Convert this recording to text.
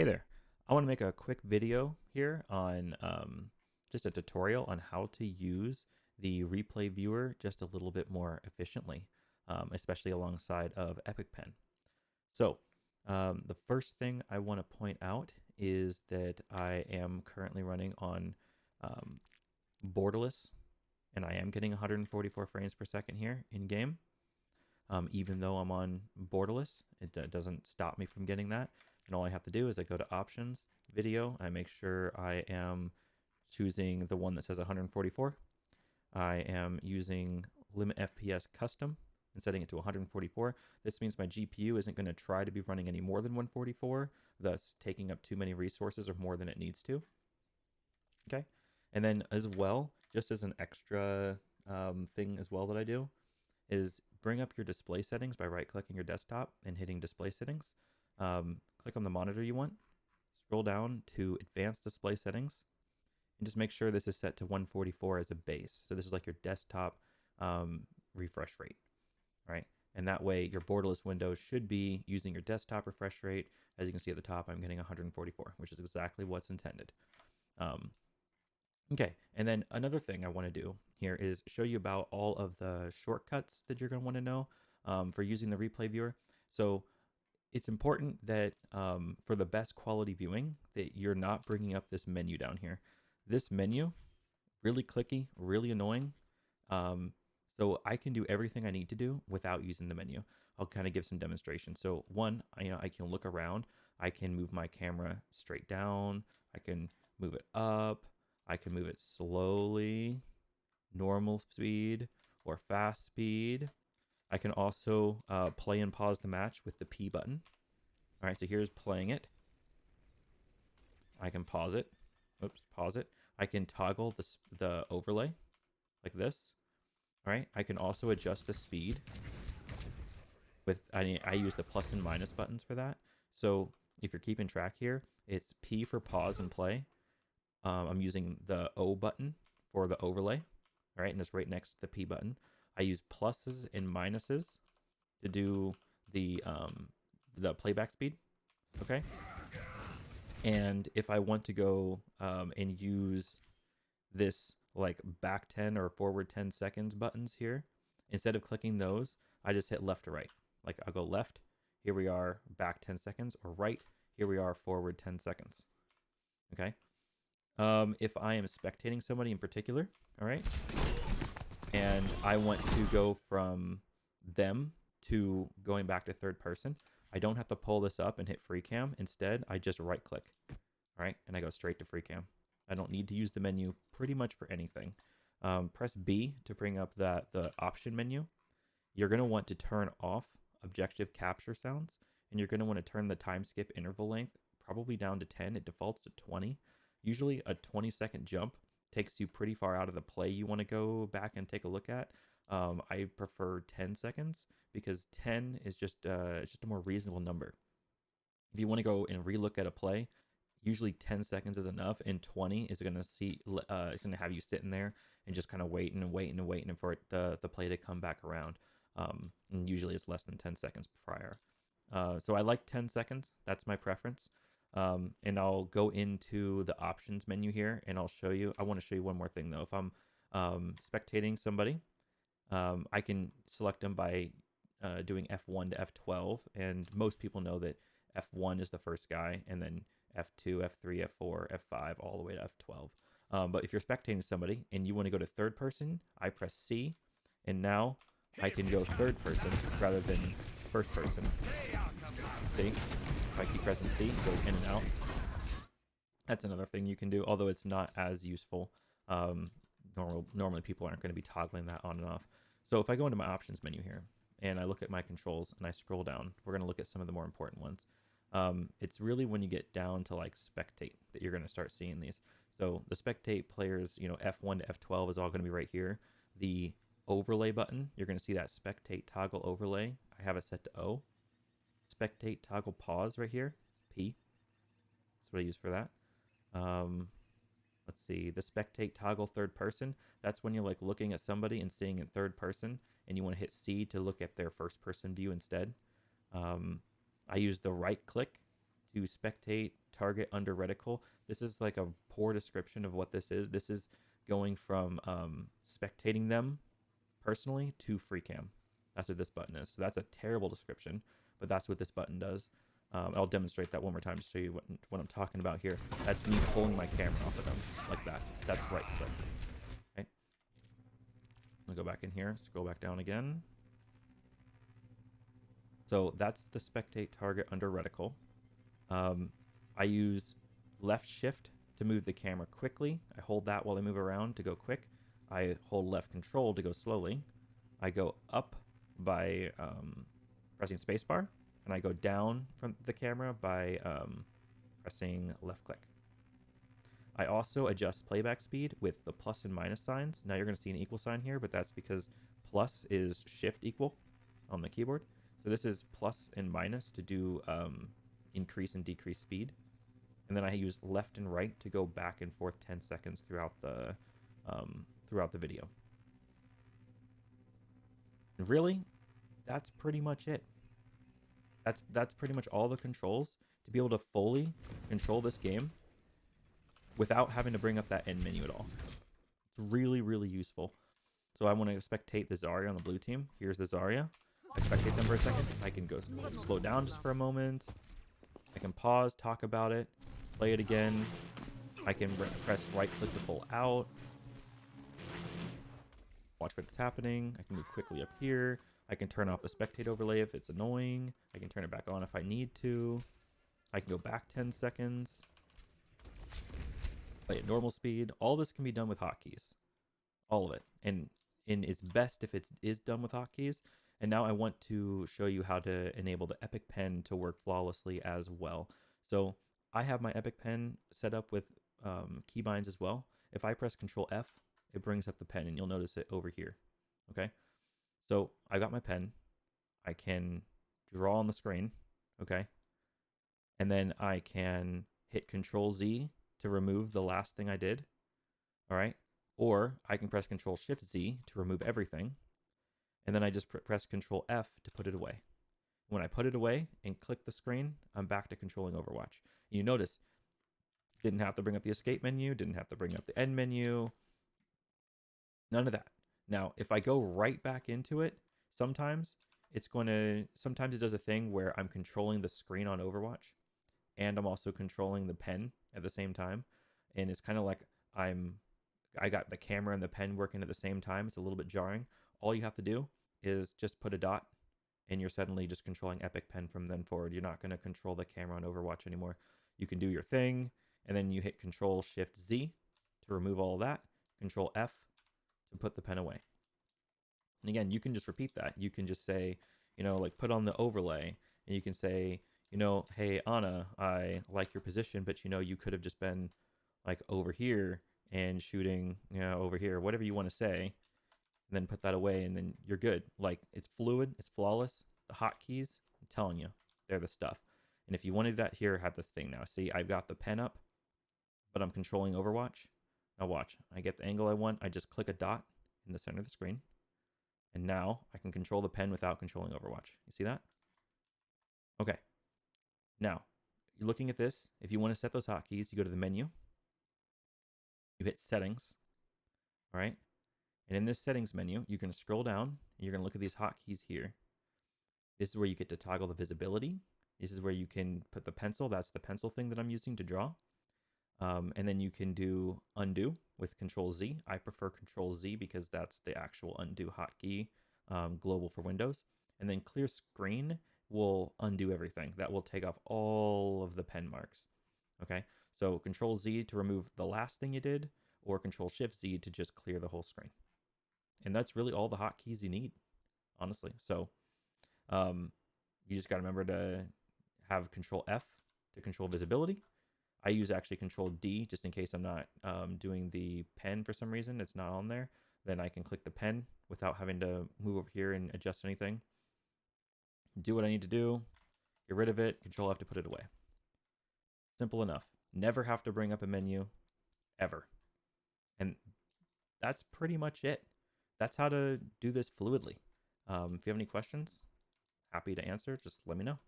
Hey there. I want to make a quick video here on just a tutorial on how to use the replay viewer just a little bit more efficiently, especially alongside of EpicPen. So the first thing I want to point out is that I am currently running on um, borderless, and I am getting 144 frames per second here in game. Even though I'm on borderless, it doesn't stop me from getting that. And all I have to do is I go to options, video, and I make sure I am choosing the one that says 144. I am using limit FPS custom and setting it to 144. This means my GPU isn't going to try to be running any more than 144, thus taking up too many resources or more than it needs to. Okay. And then as well, just as an extra thing as well that I do, is bring up your display settings by right-clicking your desktop and hitting display settings. Click on the monitor you want, scroll down to advanced display settings, and just make sure this is set to 144 as a base. So this is like your desktop refresh rate, right? And that way your borderless window should be using your desktop refresh rate. As you can see at the top, I'm getting 144, which is exactly what's intended. Okay, and then another thing I want to do here is show you about all of the shortcuts that you're going to want to know for using the replay viewer. So it's important that for the best quality viewing that you're not bringing up this menu down here. This menu, really clicky, really annoying. So I can do everything I need to do without using the menu. I'll kind of give some demonstrations. So one, I can look around. I can move my camera straight down. I can move it up. I can move it slowly, normal speed, or fast speed. I can also play and pause the match with the P button. All right, so here's playing it. I can pause it. Oops, pause it. I can toggle the overlay like this. All right, I can also adjust the speed with, I use the plus and minus buttons for that. So if you're keeping track here, it's P for pause and play. I'm using the O button for the overlay, all right, and it's right next to the P button. I use pluses and minuses to do the playback speed, okay? And if I want to go and use this like back 10 or forward 10 seconds buttons here, instead of clicking those, I just hit left or right. Like I'll go left, here we are, back 10 seconds, or right, here we are, forward 10 seconds, okay? If I am spectating somebody in particular, all right, and I want to go from them to going back to third person, I don't have to pull this up and hit free cam. Instead, I just right click, all right, and I go straight to free cam. I don't need to use the menu pretty much for anything. Press B to bring up the option menu. You're going to want to turn off objective capture sounds, and you're going to want to turn the time skip interval length probably down to 10. It defaults to 20. Usually a 20-second jump takes you pretty far out of the play you want to go back and take a look at. I prefer 10 seconds because 10 is just a more reasonable number. If you want to go and relook at a play, usually 10 seconds is enough, and 20 is going to it's going to have you sitting there and just kind of waiting for the play to come back around. And usually it's less than 10 seconds prior. So I like 10 seconds. That's my preference. And I'll go into the options menu here and I'll show you. I want to show you one more thing though. If I'm spectating somebody, I can select them by doing F1 to F12. And most people know that F1 is the first guy, and then F2, F3, F4, F5, all the way to F12. But if you're spectating somebody and you want to go to third person, I press C, and now I can go third person rather than first person. See? If I keep pressing C, go in and out. That's another thing you can do, although it's not as useful. Normally people aren't going to be toggling that on and off. So if I go into my options menu here and I look at my controls and I scroll down, we're going to look at some of the more important ones. It's really when you get down to like spectate that you're going to start seeing these. So the spectate players, F1 to F12 is all going to be right here. The overlay button, you're going to see that spectate toggle overlay. I have it set to O. Spectate toggle pause right here, P. That's what I use for that. Let's see, the spectate toggle third person. That's when you're like looking at somebody and seeing in third person, and you want to hit C to look at their first person view instead. I use the right click to spectate target under reticle. This is like a poor description of what this is. This is going from spectating them personally to free cam. That's what this button is. So that's a terrible description, but that's what this button does. I'll demonstrate that one more time to show you what I'm talking about here. That's me pulling my camera off of them like that. That's right click. Okay. I'm gonna go back in here, scroll back down again. So that's the spectate target under reticle. I use left shift to move the camera quickly. I hold that while I move around to go quick. I hold left control to go slowly. I go up by pressing spacebar, and I go down from the camera by pressing left click. I also adjust playback speed with the plus and minus signs. Now you're going to see an equal sign here, but that's because plus is shift equal on the keyboard. So this is plus and minus to do increase and decrease speed. And then I use left and right to go back and forth 10 seconds throughout the video. And really, that's pretty much it. That's pretty much all the controls to be able to fully control this game without having to bring up that end menu at all. It's really, really useful. So I want to spectate the Zarya on the blue team. Here's the Zarya. I spectate them for a second. I can go slow down just for a moment. I can pause, talk about it, play it again. I can press right click to pull out. Watch what's happening. I can move quickly up here. I can turn off the spectate overlay if it's annoying. I can turn it back on if I need to. I can go back 10 seconds. Play at normal speed. All this can be done with hotkeys. All of it. And it's best if it is done with hotkeys. And now I want to show you how to enable the Epic Pen to work flawlessly as well. So I have my Epic Pen set up with keybinds as well. If I press Control F, it brings up the pen, and you'll notice it over here. Okay, so I got my pen. I can draw on the screen. Okay, and then I can hit Control Z to remove the last thing I did. All right, or I can press Control Shift Z to remove everything. And then I just press Control F to put it away. When I put it away and click the screen, I'm back to controlling Overwatch. You notice, didn't have to bring up the escape menu, didn't have to bring up the end menu, none of that. Now, if I go right back into it, sometimes it does a thing where I'm controlling the screen on Overwatch, and I'm also controlling the pen at the same time. And it's kind of like I got the camera and the pen working at the same time. It's a little bit jarring. All you have to do is just put a dot, and you're suddenly just controlling Epic Pen from then forward. You're not going to control the camera on Overwatch anymore. You can do your thing, and then you hit Control Shift Z to remove all of that, Control F to put the pen away. And again, you can just repeat that. You can just say, like put on the overlay, and you can say, hey, Anna, I like your position, but you could have just been like over here and shooting, over here, whatever you want to say. And then put that away, and then you're good. Like, it's fluid, it's flawless. The hotkeys, I'm telling you, they're the stuff. And if you wanted that here, I have this thing now. See, I've got the pen up, but I'm controlling Overwatch. Now watch, I get the angle I want. I just click a dot in the center of the screen. And now I can control the pen without controlling Overwatch. You see that? Okay. Now, you're looking at this. If you want to set those hotkeys, you go to the menu. You hit Settings. All right? And in this settings menu, you're going to scroll down, and you're going to look at these hotkeys here. This is where you get to toggle the visibility. This is where you can put the pencil. That's the pencil thing that I'm using to draw. And then you can do undo with Control Z. I prefer Control Z because that's the actual undo hotkey, global for Windows. And then clear screen will undo everything. That will take off all of the pen marks. Okay, so Control Z to remove the last thing you did, or Control Shift Z to just clear the whole screen. And that's really all the hotkeys you need, honestly. So you just got to remember to have Control F to control visibility. I use actually Control D just in case I'm not doing the pen for some reason. It's not on there. Then I can click the pen without having to move over here and adjust anything. Do what I need to do. Get rid of it. Control F to put it away. Simple enough. Never have to bring up a menu, ever. And that's pretty much it. That's how to do this fluidly. If you have any questions, happy to answer. Just let me know.